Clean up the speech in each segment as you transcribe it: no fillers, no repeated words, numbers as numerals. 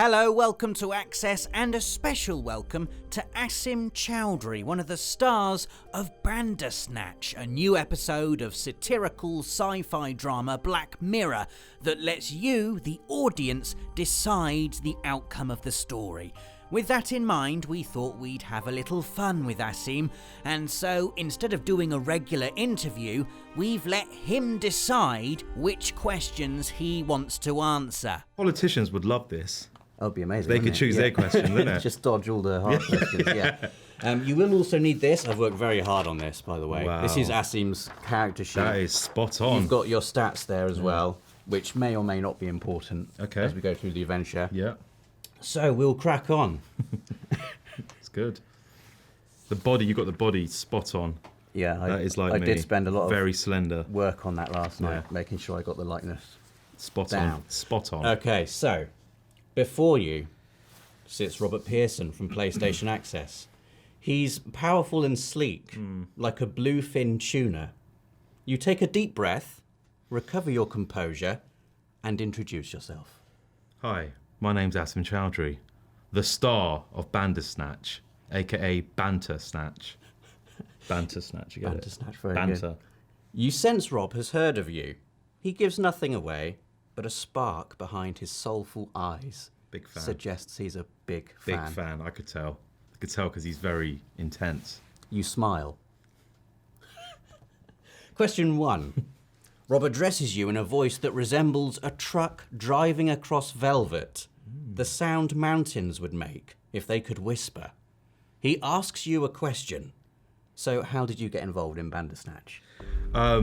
Hello, welcome to Access, and a special welcome to Asim Chaudhry, one of the stars of Bandersnatch, a new episode of satirical sci-fi drama Black Mirror that lets you, the audience, decide the outcome of the story. With that in mind, we thought we'd have a little fun with Asim, and so instead of doing a regular interview, we've let him decide which questions he wants to answer. Politicians would love this. That would be amazing. They could choose their question, wouldn't it? Just dodge all the hard questions, yeah. You will also need this. I've worked very hard on this, by the way. Wow. This is Asim's character sheet. That is spot on. You've got your stats there as well, which may or may not be important as we go through the adventure. Yeah. So we'll crack on. It's good. The body, you got the body spot on. Yeah, That is like I me. did spend a lot of very slender. work on that last night, Yeah. making sure I got the likeness. Spot Down. on. Spot on. Okay, so before you sits Robert Pearson from PlayStation Access. He's powerful and sleek, like a bluefin tuna. You take a deep breath, recover your composure, and introduce yourself. Hi, my name's Asim Chaudhry, the star of Bandersnatch, aka Bantersnatch. Bantersnatch, you get it? Bandersnatch, very Banter. good. You sense Rob has heard of you. He gives nothing away, but a spark behind his soulful eyes Big fan. suggests he's a big Big fan. fan, I could tell. I could tell because he's very intense. You smile. Question 1. Rob addresses you in a voice that resembles a truck driving across velvet. The sound mountains would make if they could whisper. He asks you a question. So how did you get involved in Bandersnatch? I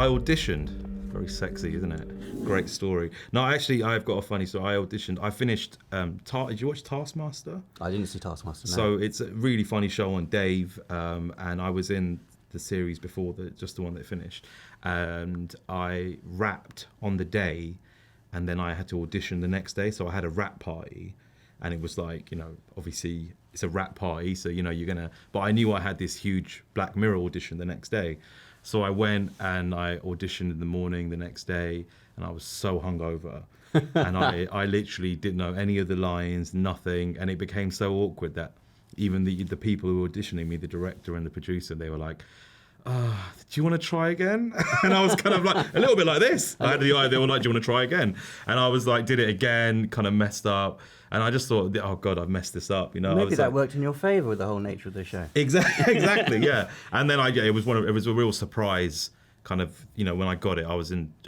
auditioned. Very sexy, isn't it? Great story. No, actually, I've got a funny story. I auditioned. I finished. Did you watch Taskmaster? I didn't see Taskmaster, no. So it's a really funny show on Dave, and I was in the series before just the one that finished, and I rapped on the day, and then I had to audition the next day. So I had a rap party, and it was like, obviously it's a rap party, so you're gonna. But I knew I had this huge Black Mirror audition the next day. So I went and I auditioned in the morning the next day, and I was so hungover. And I literally didn't know any of the lines, nothing. And it became so awkward that even the people who were auditioning me, the director and the producer, they were like, do you want to try again? And I was kind of like, a little bit like this. I had the idea, they were like, do you want to try again? And I was like, did it again, kind of messed up. And I just thought, oh God, I've messed this up. Maybe that worked in your favour with the whole nature of the show. Exactly, yeah. And then it was a real surprise. Kind of, when I got it, I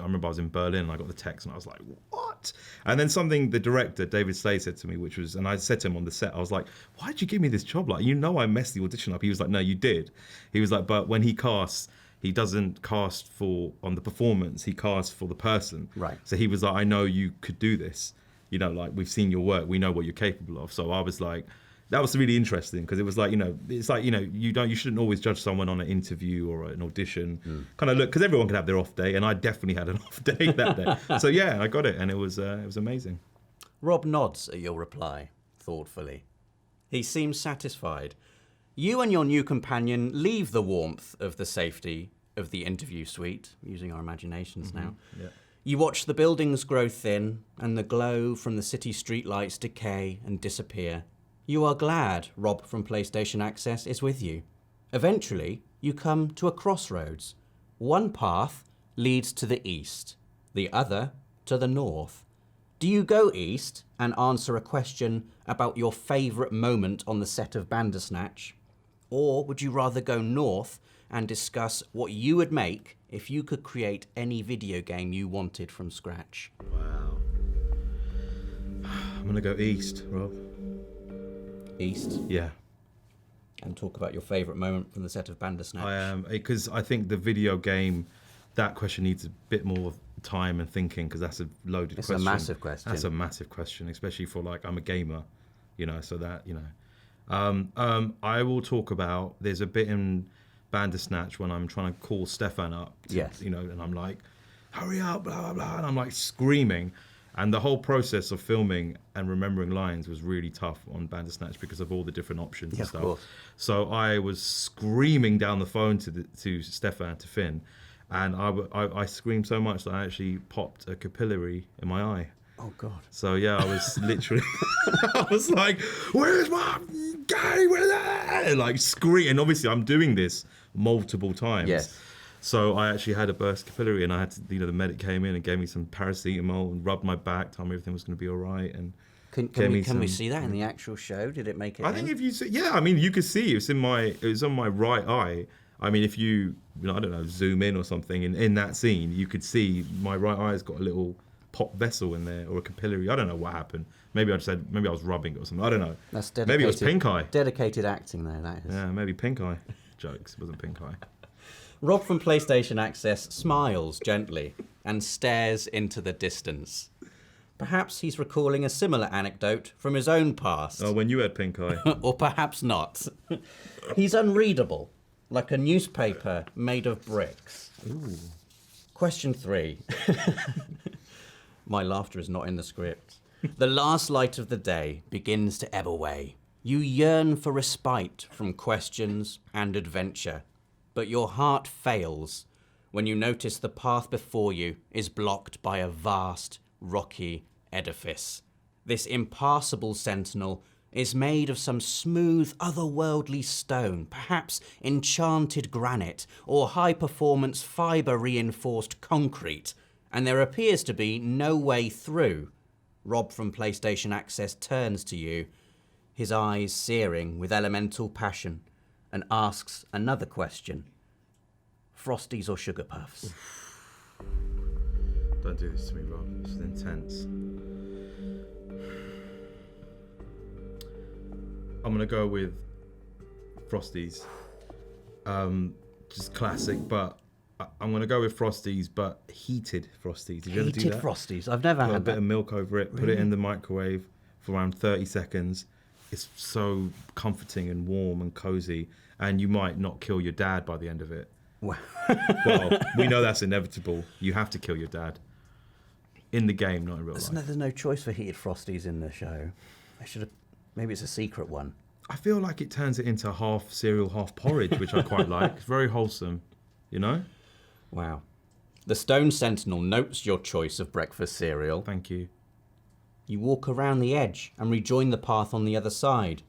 remember I was in Berlin and I got the text and I was like, what? And then something the director, David Slade, said to me, and I said to him on the set, I was like, why did you give me this job? Like, I messed the audition up. He was like, no, you did. He was like, but when he casts, he doesn't cast on the performance, he casts for the person. Right. So he was like, I know you could do this. Like, we've seen your work, we know what you're capable of. So I was like, that was really interesting because it was like, it's like, you shouldn't always judge someone on an interview or an audition. Kind of look, because everyone can have their off day, and I definitely had an off day that day. So yeah, I got it, and it was amazing. Rob nods at your reply, thoughtfully. He seems satisfied. You and your new companion leave the warmth of the safety of the interview suite, using our imaginations now. Yeah. You watch the buildings grow thin and the glow from the city streetlights decay and disappear. You are glad Rob from PlayStation Access is with you. Eventually, you come to a crossroads. One path leads to the east, the other to the north. Do you go east and answer a question about your favourite moment on the set of Bandersnatch? Or would you rather go north and discuss what you would make if you could create any video game you wanted from scratch? Wow. I'm going to go east, Rob. East? Yeah. And talk about your favourite moment from the set of Bandersnatch. I am, because I think the video game, that question needs a bit more time and thinking, because that's a loaded question. It's a massive question. That's a massive question, especially for, like, I'm a gamer, so that, I will talk about, there's a bit in Bandersnatch when I'm trying to call Stefan up, Yes. And I'm like, hurry up, blah, blah, blah, and I'm like screaming. And the whole process of filming and remembering lines was really tough on Bandersnatch because of all the different options and stuff. Of course. So I was screaming down the phone to Stefan, to Finn, and I screamed so much that I actually popped a capillary in my eye. Oh, God. So, yeah, I was literally, I was like, where's my gay? Where's that? Like, screaming. Obviously, I'm doing this multiple times. Yes. So I actually had a burst capillary, and I had to, the medic came in and gave me some paracetamol and rubbed my back, told me everything was going to be all right. And Can we see that in the actual show? Did it make it? I think if you see, yeah, I mean, you could see it was on my right eye. I mean, if you know, I don't know, zoom in or something in that scene, you could see my right eye's got a little pop vessel in there or a capillary. I don't know what happened. Maybe I was rubbing it or something. I don't know. That's dedicated. Maybe it was pink eye. Dedicated acting, though. That is. Yeah, maybe pink eye. Jokes. It wasn't pink eye. Rob from PlayStation Access smiles gently and stares into the distance. Perhaps he's recalling a similar anecdote from his own past. Oh, when you had pink eye. Or perhaps not. He's unreadable, like a newspaper made of bricks. Ooh. Question 3. My laughter is not in the script. The last light of the day begins to ebb away. You yearn for respite from questions and adventure, but your heart fails when you notice the path before you is blocked by a vast, rocky edifice. This impassable sentinel is made of some smooth, otherworldly stone, perhaps enchanted granite or high-performance fibre-reinforced concrete, and there appears to be no way through. Rob from PlayStation Access turns to you, his eyes searing with elemental passion, and asks another question. Frosties or Sugar Puffs? Don't do this to me, Rob. This is intense. I'm going to go with Frosties. Just classic, but I'm going to go with Frosties, but heated Frosties. Did you ever do Heated that? Frosties? I've never Put a had bit that. of milk over it, put it in the microwave for around 30 seconds. It's so comforting and warm and cozy, and you might not kill your dad by the end of it. Wow. Well, we know that's inevitable. You have to kill your dad. In the game, not in real life. There's no choice for heated Frosties in the show. I should have... Maybe it's a secret one. I feel like it turns it into half cereal, half porridge, which I quite like. It's very wholesome, you know? Wow. The Stone Sentinel notes your choice of breakfast cereal. Thank you. You walk around the edge and rejoin the path on the other side,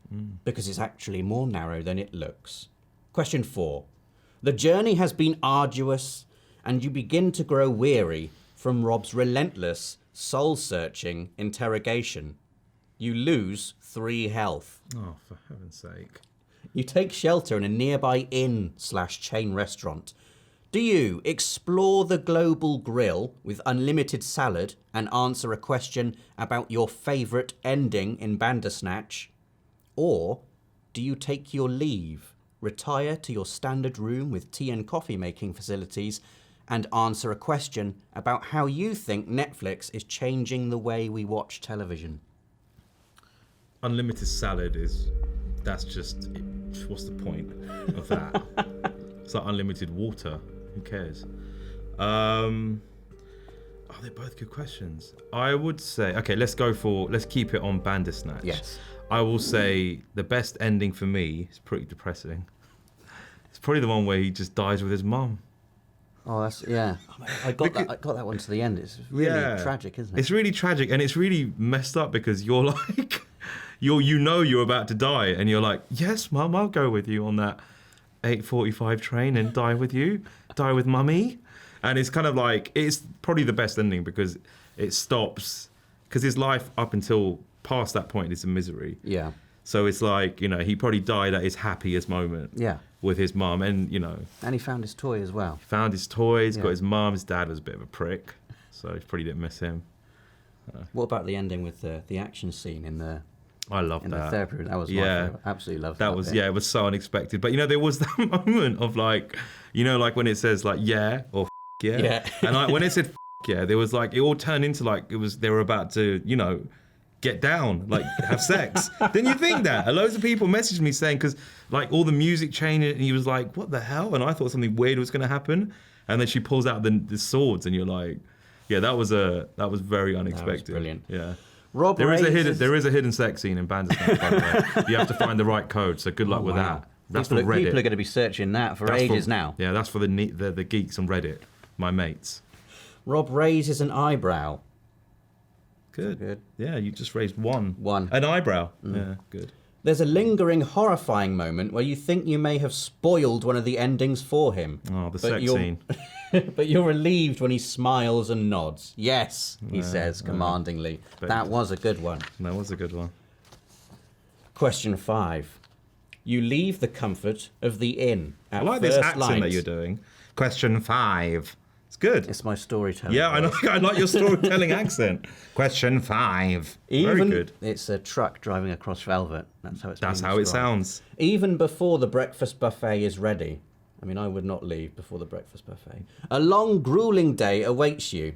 because it's actually more narrow than it looks. Question 4. The journey has been arduous, and you begin to grow weary from Rob's relentless, soul-searching interrogation. You lose 3 health. Oh, for heaven's sake. You take shelter in a nearby inn/chain restaurant. Do you explore the global grill with unlimited salad and answer a question about your favourite ending in Bandersnatch? Or do you take your leave, retire to your standard room with tea and coffee making facilities, and answer a question about how you think Netflix is changing the way we watch television? Unlimited salad that's just, what's the point of that? It's like unlimited water. Who cares? Oh, they're both good questions. I would say, okay, let's keep it on Bandersnatch. Yes. I will say the best ending for me is pretty depressing. It's probably the one where he just dies with his mum. Oh, that's, yeah. I got that one to the end. It's really tragic, isn't it? It's really tragic, and it's really messed up because you're like, you're about to die, and you're like, yes, Mum, I'll go with you on that 8:45 train and die with Mummy. And it's kind of like, it's probably the best ending because it stops, because his life up until past that point is a misery. Yeah. So it's like, you know, he probably died at his happiest moment. Yeah. With his mum, and you know. And he found his toy as well. Found his toys, got his mum. His dad was a bit of a prick, so he probably didn't miss him. What about the ending with the action scene in the? I love that. The therapy room. That was my favorite. Absolutely loved that. That was bit. it was so unexpected. But you know, there was that moment of like, you know, like when it says like yeah or yeah. Yeah. And when it said yeah, there was like, it all turned into like they were about to, you know, get down, like have sex. Didn't you think that? And loads of people messaged me saying, because like all the music changed, and he was like, what the hell? And I thought something weird was going to happen. And then she pulls out the swords, and you're like, yeah, that was very unexpected. That was brilliant. Yeah. Rob there is a hidden sex scene in Bandersnatch, by the way. You have to find the right code, so good luck with that. That's for Reddit. People are going to be searching that for ages now. Yeah, that's for the geeks on Reddit, my mates. Rob raises an eyebrow. Good. Good. Yeah, you just raised one. One. An eyebrow. Yeah, good. There's a lingering, horrifying moment where you think you may have spoiled one of the endings for him. Oh, the sex you're- scene. But you're relieved when he smiles and nods. Yes, he says commandingly. That was a good one. That was a good one. Question 5. You leave the comfort of the inn at I like this first accent light. that you're doing. Question 5. It's good. It's my storytelling. Yeah, I know. I like your storytelling accent. Question 5. Very good. It's a truck driving across velvet. That's how it's. That's being how it described. sounds. Even before the breakfast buffet is ready. I mean, I would not leave before the breakfast buffet. A long, grueling day awaits you.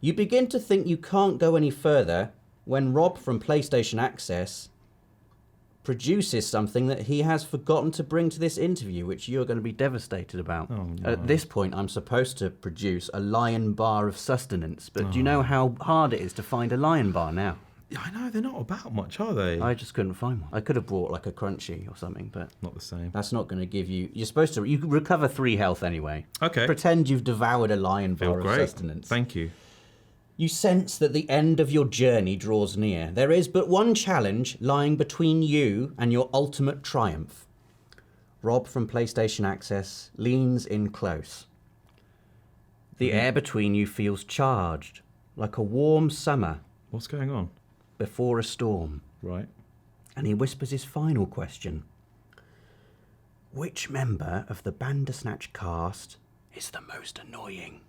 You begin to think you can't go any further when Rob from PlayStation Access produces something that he has forgotten to bring to this interview, which you're going to be devastated about. Oh, no. At this point, I'm supposed to produce a lion bar of sustenance, but do you know how hard it is to find a lion bar now? Yeah, I know. They're not about much, are they? I just couldn't find one. I could have brought like a crunchy or something, but Not the same. that's not going to give you... You're supposed to... You recover 3 health anyway. Okay. Pretend you've devoured a lion Feel bar of great. sustenance. Thank you. You sense that the end of your journey draws near. There is but one challenge lying between you and your ultimate triumph. Rob from PlayStation Access leans in close. The air between you feels charged, like a warm summer What's going on? before a storm. Right. And he whispers his final question. Which member of the Bandersnatch cast is the most annoying?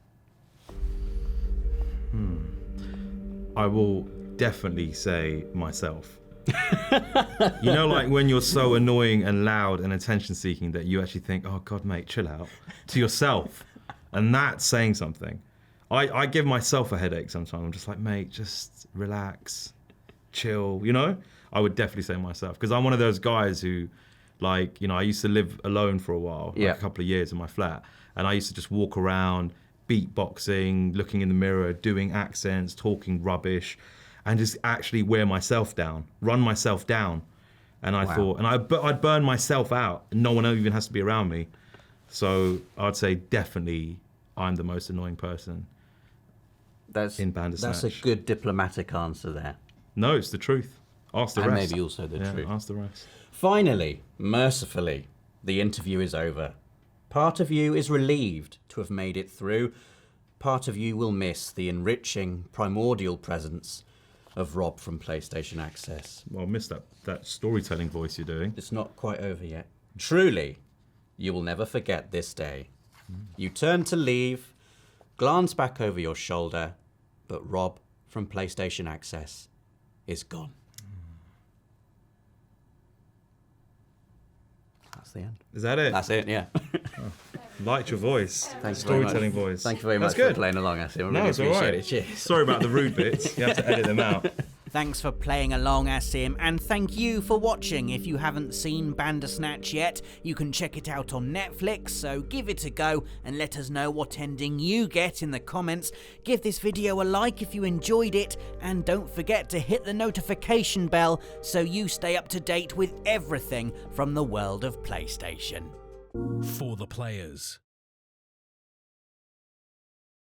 I will definitely say myself. You know, like when you're so annoying and loud and attention seeking that you actually think, oh God, mate, chill out, to yourself. And that's saying something. I give myself a headache sometimes. I'm just like, mate, just relax, chill, you know? I would definitely say myself. Because I'm one of those guys who, like, you know, I used to live alone for a while, like a couple of years in my flat. And I used to just walk around, beatboxing, looking in the mirror, doing accents, talking rubbish, and just actually wear myself down, run myself down. And I thought, and I'd burn myself out. No one even has to be around me. So I'd say definitely I'm the most annoying person in Bandersnatch. That's a good diplomatic answer there. No, it's the truth. Ask the And rest. maybe also the truth. Ask the rest. Finally, mercifully, the interview is over. Part of you is relieved to have made it through. Part of you will miss the enriching, primordial presence of Rob from PlayStation Access. Well, I missed that storytelling voice you're doing. It's not quite over yet. Truly, you will never forget this day. You turn to leave, glance back over your shoulder, but Rob from PlayStation Access is gone. That's the end. Is that it? That's it, yeah. Liked your voice. Thanks very much. Storytelling voice. Thank you very much That's good. for playing along, Asim. I No, really it's all appreciate right. it. Cheers. Sorry about the rude bits. You have to edit them out. Thanks for playing along, Asim, and thank you for watching. If you haven't seen Bandersnatch yet, you can check it out on Netflix, so give it a go and let us know what ending you get in the comments. Give this video a like if you enjoyed it, and don't forget to hit the notification bell so you stay up to date with everything from the world of PlayStation. For the players.